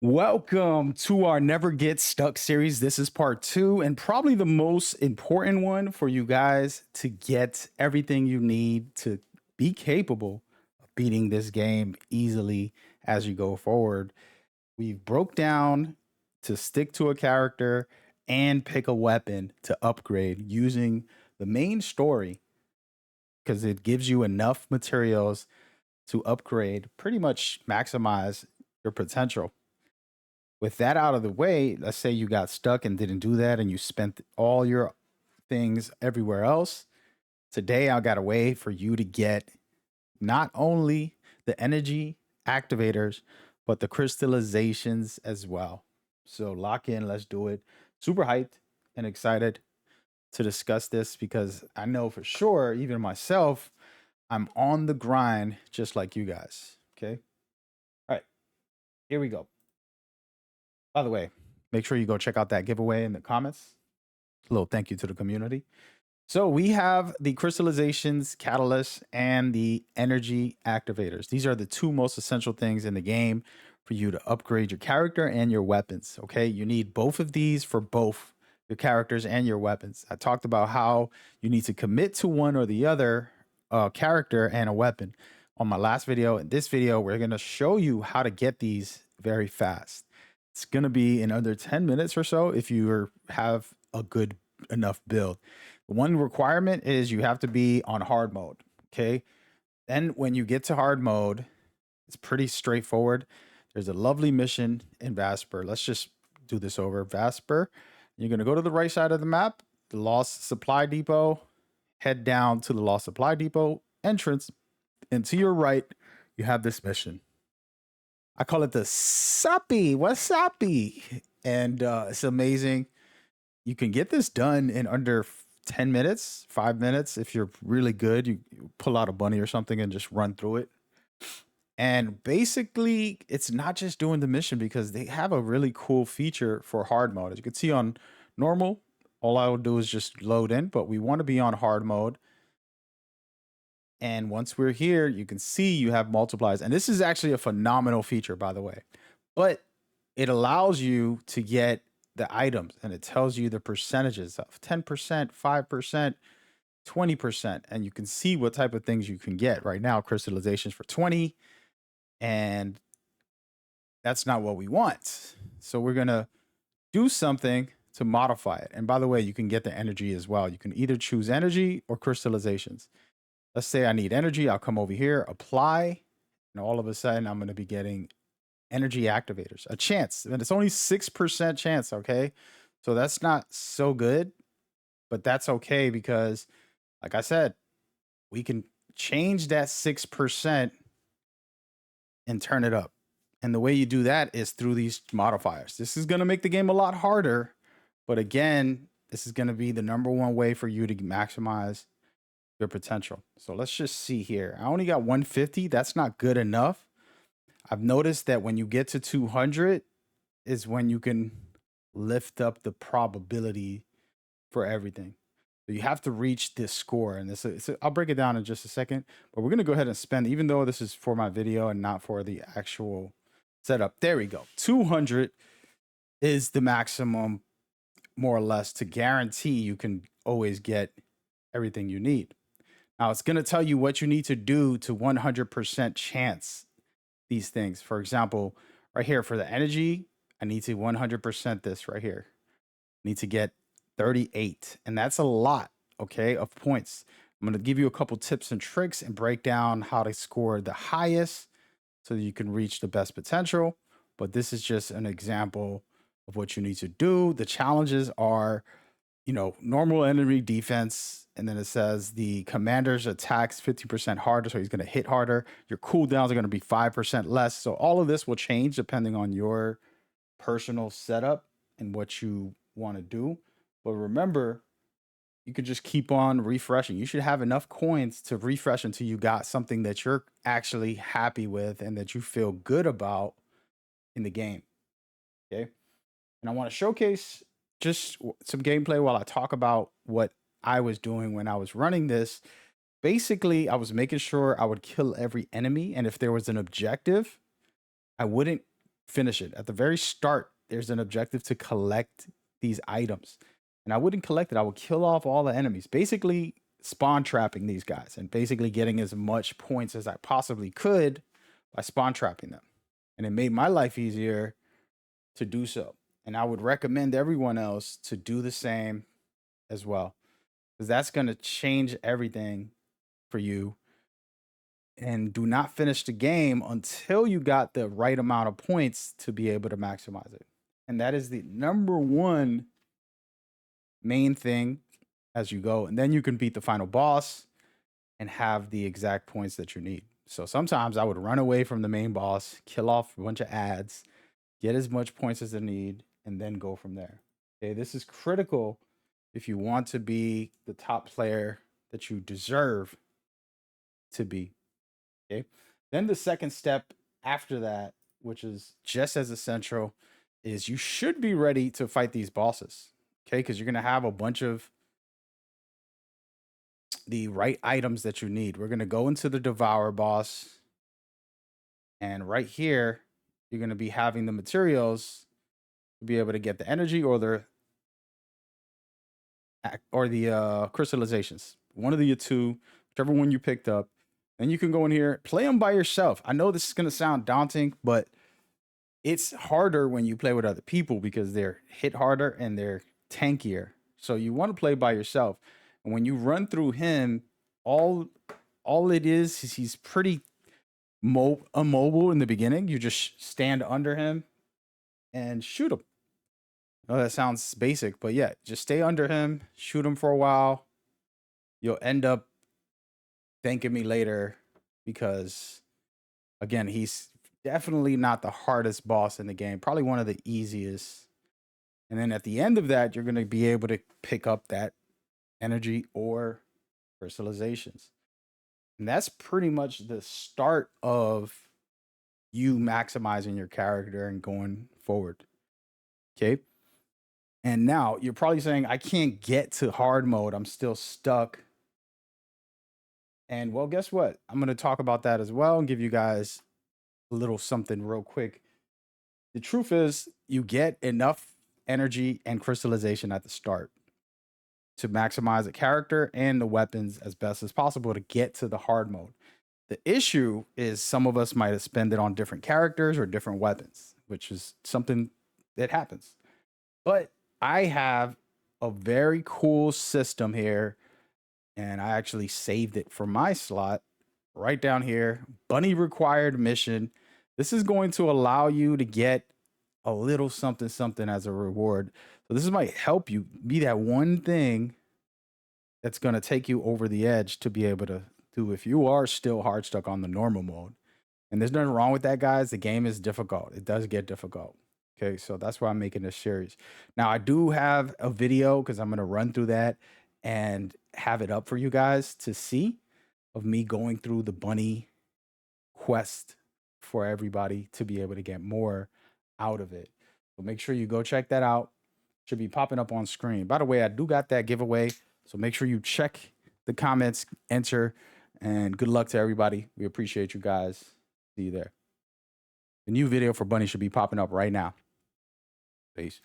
Welcome to our Never Get Stuck series. This is part two, and probably the most important one for you guys to get everything you need to be capable of beating this game easily as you go forward. We've broke down to stick to a character and pick a weapon to upgrade using the main story because it gives you enough materials to upgrade, pretty much maximize your potential. With that out of the way, let's say you got stuck and didn't do that and you spent all your things everywhere else. Today, I got a way for you to get not only the energy activators, but the crystallizations as well. So lock in, let's do it. Super hyped and excited to discuss this because I know for sure, even myself, I'm on the grind just like you guys. Okay. All right. Here we go. By the way, make sure you go check out that giveaway in the comments. A little thank you to the community. So we have the crystallizations, catalysts, and the energy activators. These are the two most essential things in the game for you to upgrade your character and your weapons. Okay, you need both of these for both your characters and your weapons. I talked about how you need to commit to one or the other character and a weapon on my last video. In this video, we're going to show you how to get these very fast. It's going to be in under 10 minutes or so if you have a good enough build. One requirement is you have to be on hard mode. Okay. Then when you get to hard mode, it's pretty straightforward. There's a lovely mission in Vasper. Let's just do this over. Vasper. You're going to go to the right side of the map, the Lost Supply Depot, head down to the Lost Supply Depot entrance, and to your right, you have this mission. I call it the Sappy. Wasabi. And it's amazing. You can get this done in under 10 minutes, 5 minutes. If you're really good, you pull out a bunny or something and just run through it. And basically, it's not just doing the mission because they have a really cool feature for hard mode. As you can see on normal, all I will do is just load in, but we want to be on hard mode. And once we're here, you can see you have multipliers. And this is actually a phenomenal feature, by the way. But it allows you to get the items and it tells you the percentages of 10%, 5%, 20%. And you can see what type of things you can get. Right now, crystallizations for 20. And that's not what we want. So we're going to do something to modify it. And by the way, you can get the energy as well. You can either choose energy or crystallizations. Let's say I need energy. I'll come over here, apply, and all of a sudden I'm going to be getting energy activators, a chance. And it's only 6% chance, okay? So that's not so good, but that's okay because, like I said, we can change that 6% and turn it up. And the way you do that is through these modifiers. This is going to make the game a lot harder, but again, this is going to be the number one way for you to maximize your potential. So let's just see here. I only got 150. That's not good enough. I've noticed that when you get to 200 is when you can lift up the probability for everything. So you have to reach this score. And I'll break it down in just a second, but we're going to go ahead and spend, even though this is for my video and not for the actual setup. There we go. 200 is the maximum, more or less, to guarantee you can always get everything you need. Now it's going to tell you what you need to do to 100% chance these things. For example, right here for the energy, I need to 100% this right here. I need to get 38, and that's a lot, okay, of points. I'm going to give you a couple tips and tricks and break down how to score the highest so that you can reach the best potential. But this is just an example of what you need to do. The challenges are, normal enemy defense. And then it says the commander's attacks 50% harder, so he's going to hit harder. Your cooldowns are going to be 5% less. So all of this will change depending on your personal setup and what you want to do. But remember, you could just keep on refreshing. You should have enough coins to refresh until you got something that you're actually happy with and that you feel good about in the game. Okay. And I want to showcase just some gameplay while I talk about what I was doing when I was running this. Basically, I was making sure I would kill every enemy. And if there was an objective, I wouldn't finish it. At the very start, there's an objective to collect these items. And I wouldn't collect it. I would kill off all the enemies. Basically spawn trapping these guys and basically getting as much points as I possibly could by spawn trapping them. And it made my life easier to do so. And I would recommend everyone else to do the same as well, because that's going to change everything for you. And do not finish the game until you got the right amount of points to be able to maximize it. And that is the number one main thing as you go. And then you can beat the final boss and have the exact points that you need. So sometimes I would run away from the main boss, kill off a bunch of ads, get as much points as I need, and then go from there. Okay, this is critical if you want to be the top player that you deserve to be. Okay. Then the second step after that, which is just as essential, is you should be ready to fight these bosses. Okay, because you're gonna have a bunch of the right items that you need. We're gonna go into the Devour boss, and right here, you're gonna be having the materials to be able to get the energy or the crystallizations. One of the two, whichever one you picked up. Then you can go in here, play them by yourself. I know this is gonna sound daunting, but it's harder when you play with other people because they're hit harder and they're tankier. So you want to play by yourself. And when you run through him, all it is he's pretty immobile in the beginning. You just stand under him and shoot him. Oh, that sounds basic, but yeah, just stay under him, shoot him for a while. You'll end up thanking me later because, again, he's definitely not the hardest boss in the game, probably one of the easiest. And then at the end of that, you're going to be able to pick up that energy or crystallizations. And that's pretty much the start of you maximizing your character and going forward. Okay. And now you're probably saying, I can't get to hard mode. I'm still stuck. And well, guess what? I'm going to talk about that as well and give you guys a little something real quick. The truth is, you get enough energy and crystallization at the start to maximize the character and the weapons as best as possible to get to the hard mode. The issue is some of us might have spent it on different characters or different weapons, which is something that happens. But I have a very cool system here, and I actually saved it for my slot right down here. Bunny required mission. This is going to allow you to get a little something as a reward. So this might help you be that one thing that's going to take you over the edge to be able to do if you are still hard stuck on the normal mode. And there's nothing wrong with that, guys. The game is difficult. It does get difficult. Okay, so that's why I'm making this series. Now, I do have a video because I'm going to run through that and have it up for you guys to see of me going through the bunny quest for everybody to be able to get more out of it. So make sure you go check that out. Should be popping up on screen. By the way, I do got that giveaway. So make sure you check the comments, enter, and good luck to everybody. We appreciate you guys. See you there. The new video for Bunny should be popping up right now. Peace.